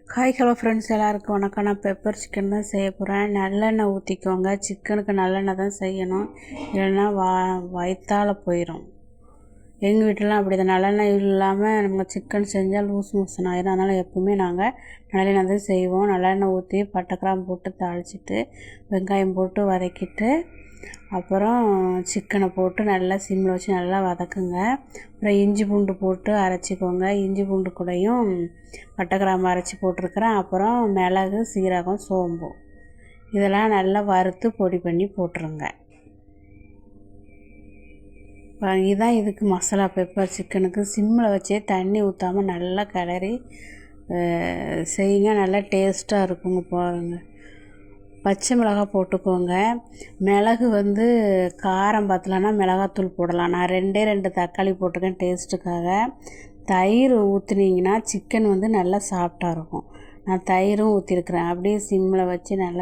Hi hello friends, எல்லாருக்கும் வணக்கம். நான் பெப்பர் சிக்கன் தான் செய்ய போகிறேன். நல்லெண்ணெய் ஊற்றிக்கோங்க. சிக்கனுக்கு நல்லெண்ணெய் தான் செய்யணும், இல்லைன்னா வயிற்றால் போயிடும். எங்கள் வீட்டிலலாம் அப்படி தான், நல்லெண்ணெய் இல்லாமல் நம்ம சிக்கன் செஞ்சால் லூஸ் மோஷன் ஆயிடும். அதனால் எப்போவுமே நாங்கள் நல்லெண்ணெய் தான் செய்வோம். நல்லெண்ணெய் ஊற்றி பட்டை கிராம்பு போட்டு தாளிச்சிட்டு வெங்காயம் போட்டு வதக்கிட்டு அப்புறம் சிக்கனை போட்டு நல்லா சிம்மில் வச்சு நல்லா வதக்குங்க. அப்புறம் இஞ்சி பூண்டு போட்டு அரைச்சிக்கோங்க. இஞ்சி பூண்டு கூடயும் பட்டை கிராம்பு அரைச்சி போட்டிருக்கிறேன். அப்புறம் மிளகு, சீரகம், சோம்பு இதெல்லாம் நல்லா வறுத்து பொடி பண்ணி போட்டுருங்க. இதுதான் இதுக்கு மசாலா. பெப்பர் சிக்கனுக்கு சிம்மில் வச்சே தண்ணி ஊற்றாமல் நல்லா கிளறி செய்யுங்க. நல்லா டேஸ்ட்டாக இருக்குங்க. பாருங்கள், பச்சை மிளகாய் போட்டுக்கோங்க. மிளகு காரம் பத்தலைன்னா மிளகாத்தூள் போடலாம். நான் 2 தக்காளி போட்டிருக்கேன் டேஸ்ட்டுக்காக. தயிர் ஊற்றுனீங்கன்னா சிக்கன் நல்லா சாஃப்டாக இருக்கும். நான் தயிரும் ஊற்றிருக்கிறேன். அப்படியே சிம்மில் வச்சு நல்லா